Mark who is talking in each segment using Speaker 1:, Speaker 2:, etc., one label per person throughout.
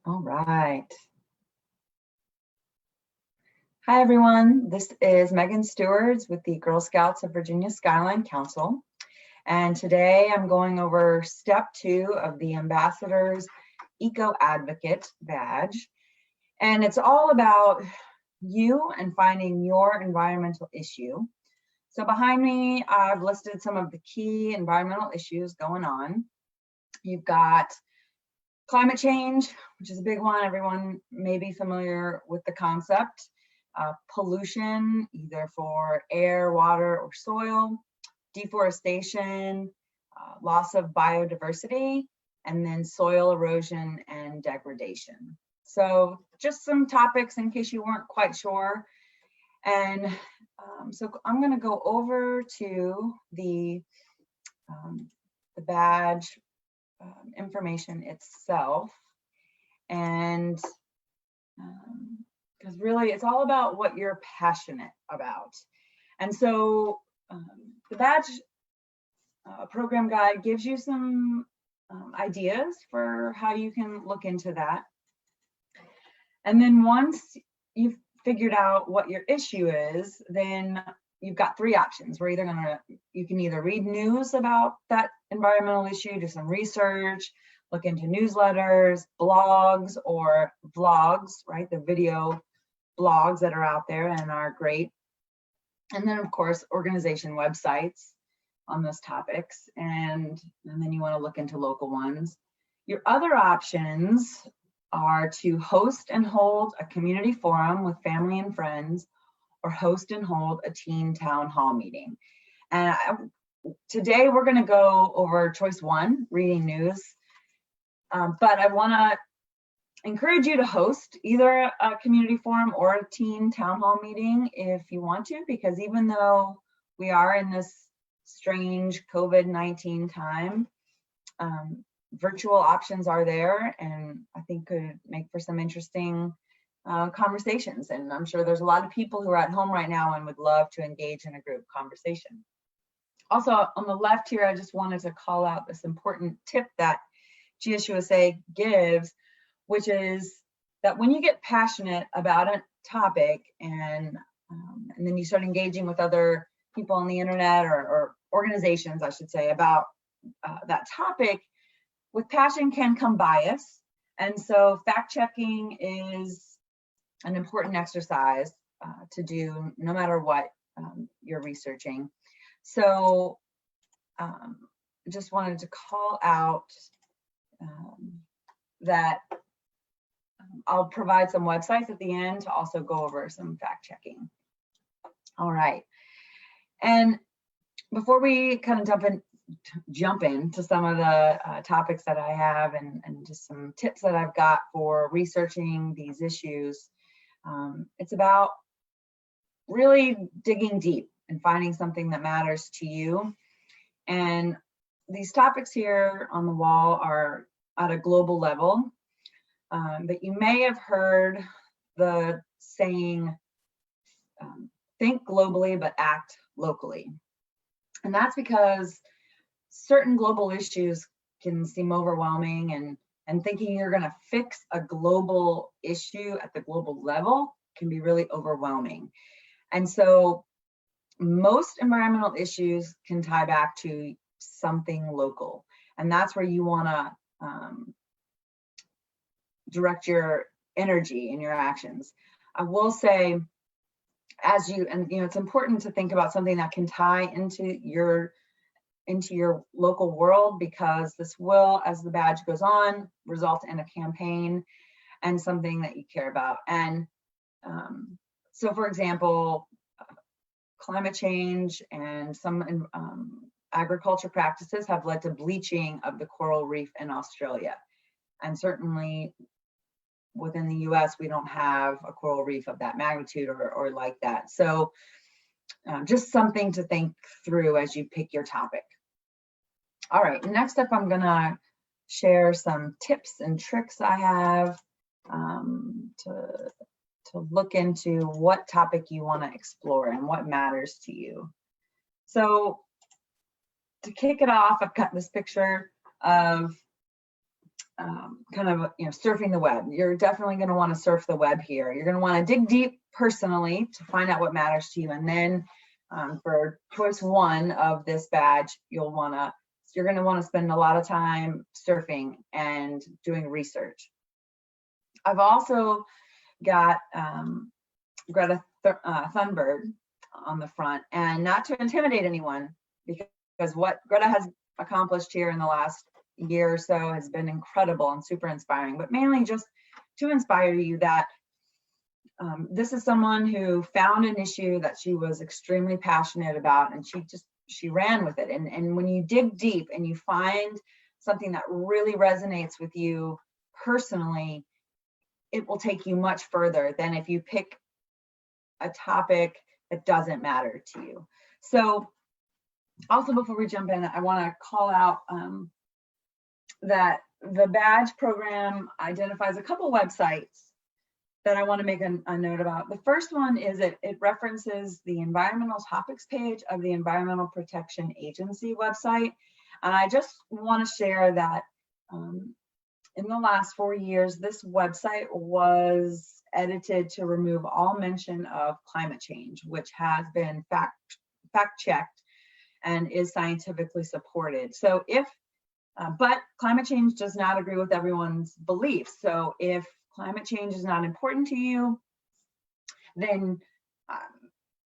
Speaker 1: All right. Hi, everyone. This is Megan Stewards with the Girl Scouts of Virginia Skyline Council. And today I'm going over step 2 of the Ambassador's Eco-Advocate badge. And it's all about you and finding your environmental issue. So behind me, I've listed some of the key environmental issues going on. You've got climate change, which is a big one. Everyone may be familiar with the concept. Pollution, either for air, water, or soil, deforestation, loss of biodiversity, and then soil erosion and degradation. So just some topics in case you weren't quite sure. And so I'm going to go over to the badge information itself, and because really it's all about what you're passionate about. And so the badge program guide gives you some ideas for how you can look into that. And then once you've figured out what your issue is, then you've got 3 options. We're either you can either read news about that environmental issue, do some research, look into newsletters, blogs, or vlogs, right? The video blogs that are out there and are great. And then of course, organization websites on those topics. And then you want to look into local ones. Your other options are to host and hold a community forum with family and friends, or host and hold a teen town hall meeting. And today we're going to go over choice 1, reading news. But I want to encourage you to host either a community forum or a teen town hall meeting if you want to, because even though we are in this strange COVID-19 time, virtual options are there, and I think could make for some interesting conversations. And I'm sure there's a lot of people who are at home right now and would love to engage in a group conversation. Also on the left here, I just wanted to call out this important tip that GSUSA gives, which is that when you get passionate about a topic and then you start engaging with other people on the internet or organizations, I should say, about that topic, with passion can come bias. And so fact-checking is an important exercise to do no matter what you're researching. So just wanted to call out that I'll provide some websites at the end to also go over some fact checking. All right. And before we kind of jump into some of the topics that I have and just some tips that I've got for researching these issues, it's about really digging deep and finding something that matters to you. And these topics here on the wall are at a global level, but you may have heard the saying, think globally, but act locally. And that's because certain global issues can seem overwhelming, and thinking you're going to fix a global issue at the global level can be really overwhelming. And so most environmental issues can tie back to something local. And that's where you want to direct your energy and your actions. I will say, it's important to think about something that can tie into your local world, because this will, as the badge goes on, result in a campaign and something that you care about. And so, for example, climate change and some agriculture practices have led to bleaching of the coral reef in Australia. And certainly within the US, we don't have a coral reef of that magnitude or like that. So just something to think through as you pick your topic. All right, next up, I'm gonna share some tips and tricks I have to look into what topic you want to explore and what matters to you. So to kick it off, I've got this picture of kind of, surfing the web. You're definitely going to want to surf the web here. You're going to want to dig deep personally to find out what matters to you. And then for choice 1 of this badge, you're going to want to spend a lot of time surfing and doing research. I've also got Greta Thunberg on the front, and not to intimidate anyone, because what Greta has accomplished here in the last year or so has been incredible and super inspiring, but mainly just to inspire you that this is someone who found an issue that she was extremely passionate about, and she ran with it. And when you dig deep and you find something that really resonates with you personally, it will take you much further than if you pick a topic that doesn't matter to you. So also, before we jump in, I want to call out that the badge program identifies a couple websites that I want to make a note about. The first one is it references the environmental topics page of the Environmental Protection Agency website. And I just want to share that in the last 4 years, this website was edited to remove all mention of climate change, which has been fact-checked and is scientifically supported. So but climate change does not agree with everyone's beliefs. So if climate change is not important to you, then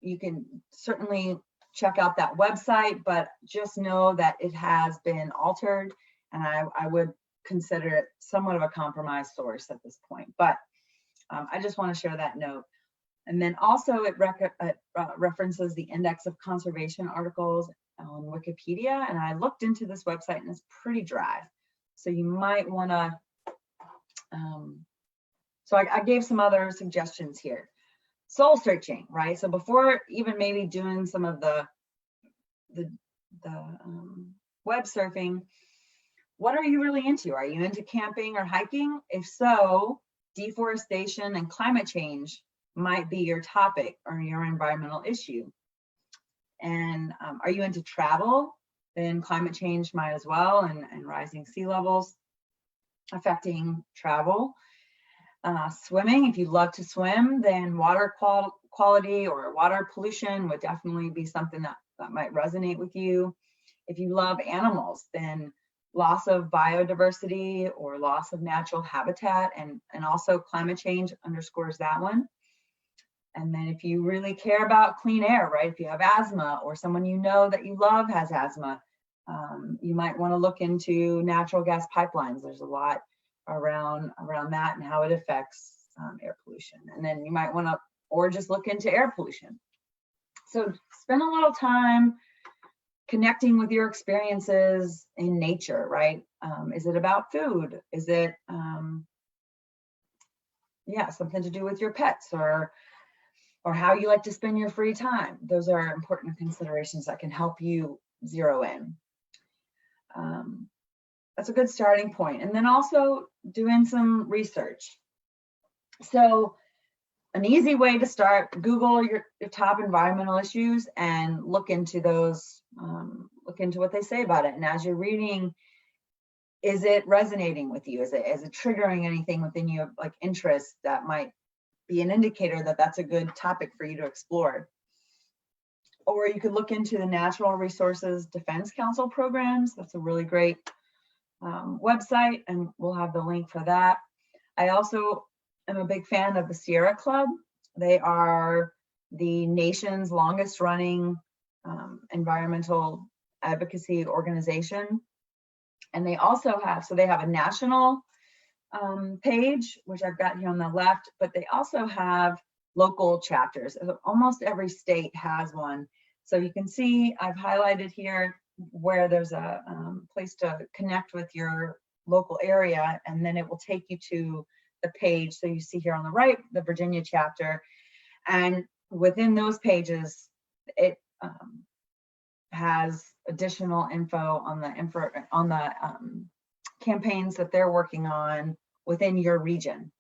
Speaker 1: you can certainly check out that website, but just know that it has been altered, and I would consider it somewhat of a compromised source at this point. But I just want to share that note. And then also it references the index of conservation articles on Wikipedia, and I looked into this website and it's pretty dry. So you might want to, so I gave some other suggestions here. Soul searching, right? So before even maybe doing some of the web surfing, what are you really into? Are you into camping or hiking? If so, deforestation and climate change might be your topic or your environmental issue. And are you into travel? Then climate change might as well, and rising sea levels affecting travel. Swimming, if you love to swim, then water quality or water pollution would definitely be something that might resonate with you. If you love animals, then loss of biodiversity or loss of natural habitat, and also climate change underscores that one. And then if you really care about clean air, right? If you have asthma or someone you know that you love has asthma, you might want to look into natural gas pipelines. There's a lot around that and how it affects air pollution. And then you might want to, or just look into air pollution. So spend a little time connecting with your experiences in nature, right? Is it about food? Is it, something to do with your pets or how you like to spend your free time? Those are important considerations that can help you zero in. That's a good starting point. And then also doing some research. So an easy way to start, Google your top environmental issues and look into those, look into what they say about it. And as you're reading, is it resonating with you? Is it triggering anything within you, like interest that might be an indicator that that's a good topic for you to explore? Or you could look into the Natural Resources Defense Council programs. That's a really great website, and we'll have the link for that. I also am a big fan of the Sierra Club. They are the nation's longest running environmental advocacy organization. And they also have, so they have a national page, which I've got here on the left, but they also have local chapters. Almost every state has one. So you can see I've highlighted here where there's a place to connect with your local area, and then it will take you to the page. So you see here on the right, the Virginia chapter, and within those pages, it has additional info on the campaigns that they're working on within your region.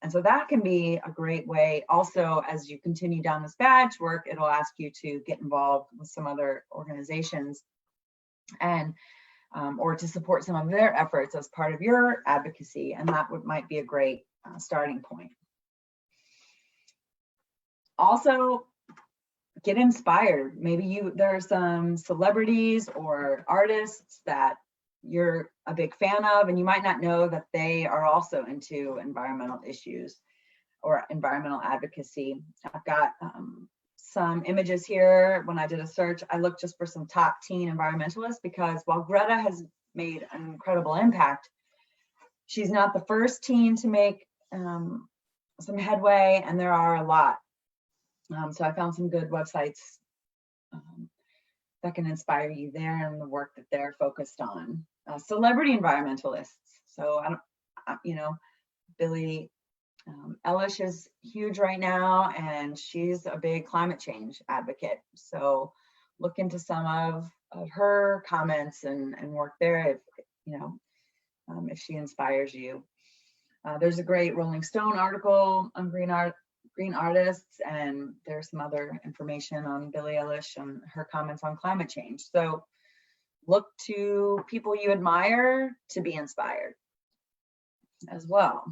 Speaker 1: And so that can be a great way. Also, as you continue down this badge work, it'll ask you to get involved with some other organizations. And or to support some of their efforts as part of your advocacy. And that might be a great starting point. Also, get inspired. Maybe there are some celebrities or artists that you're a big fan of, and you might not know that they are also into environmental issues or environmental advocacy. I've got some images here. When I did a search, I looked just for some top teen environmentalists, because while Greta has made an incredible impact, she's not the first teen to make some headway, and there are a lot. So I found some good websites that can inspire you there and the work that they're focused on. Celebrity environmentalists. So Billie Eilish is huge right now, and she's a big climate change advocate. So look into some of her comments and work there if she inspires you. There's a great Rolling Stone article on green artists, and there's some other information on Billie Eilish and her comments on climate change. So look to people you admire to be inspired as well.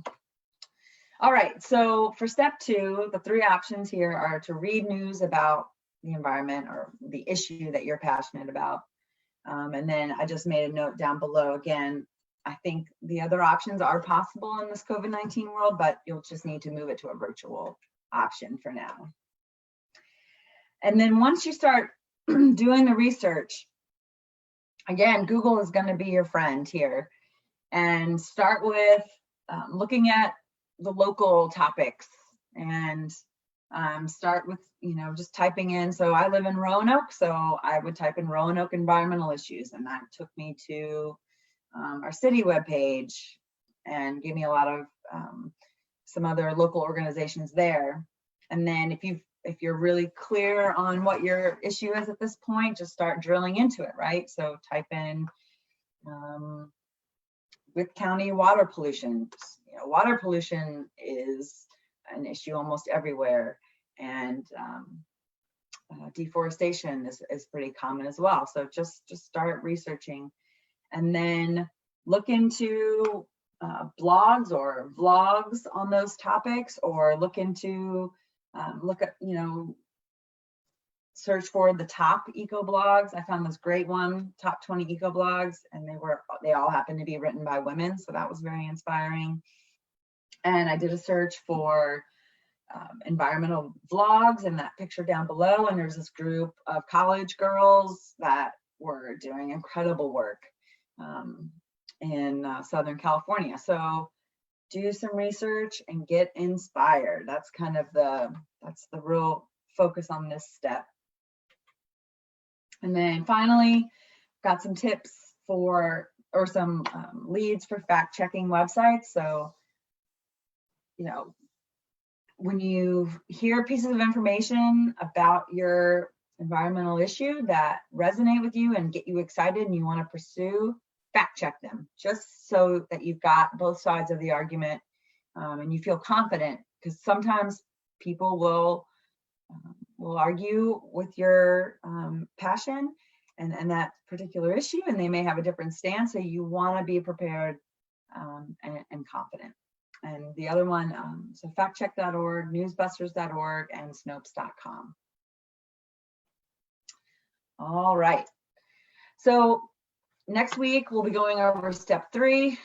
Speaker 1: All right, so for step 2, the 3 options here are to read news about the environment or the issue that you're passionate about. And then I just made a note down below. Again, I think the other options are possible in this COVID-19 world, but you'll just need to move it to a virtual option for now. And then once you start doing the research, again, Google is going to be your friend here, and start with looking at the local topics, and start with just typing in. So I live in Roanoke, so I would type in Roanoke environmental issues, and that took me to our city webpage and gave me a lot of some other local organizations there. And then if you're really clear on what your issue is at this point, just start drilling into it, right? So type in with county water pollution. Water pollution is an issue almost everywhere, and deforestation is pretty common as well. So just start researching, and then look into blogs or vlogs on those topics, or look at search for the top eco blogs. I found this great one, top 20 eco blogs, and they all happen to be written by women, so that was very inspiring. And I did a search for environmental vlogs, and that picture down below, and there's this group of college girls that were doing incredible work in Southern California. So do some research and get inspired. That's kind of that's the real focus on this step. And then finally, got some tips or some leads for fact-checking websites. So when you hear pieces of information about your environmental issue that resonate with you and get you excited and you want to pursue, fact check them, just so that you've got both sides of the argument and you feel confident, because sometimes people will argue with your passion and that particular issue, and they may have a different stance, so you want to be prepared and confident. And the other one, so factcheck.org, newsbusters.org, and snopes.com. All right. So next week, we'll be going over step 3.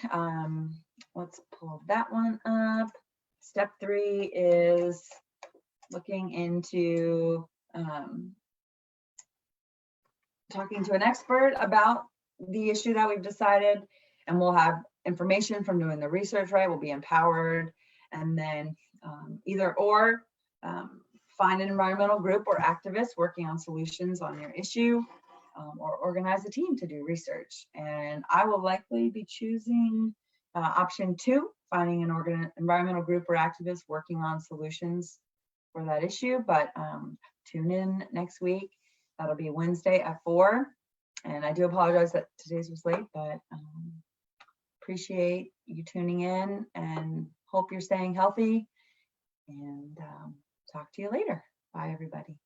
Speaker 1: Let's pull that one up. Step 3 is looking into talking to an expert about the issue that we've decided, and we'll have information from doing the research, right? We'll be empowered, and then either or find an environmental group or activists working on solutions on your issue, or organize a team to do research. And I will likely be choosing option 2, finding an environmental group or activist working on solutions for that issue. But tune in next week. That'll be Wednesday at 4. And I do apologize that today's was late, but appreciate you tuning in and hope you're staying healthy, and talk to you later. Bye, everybody.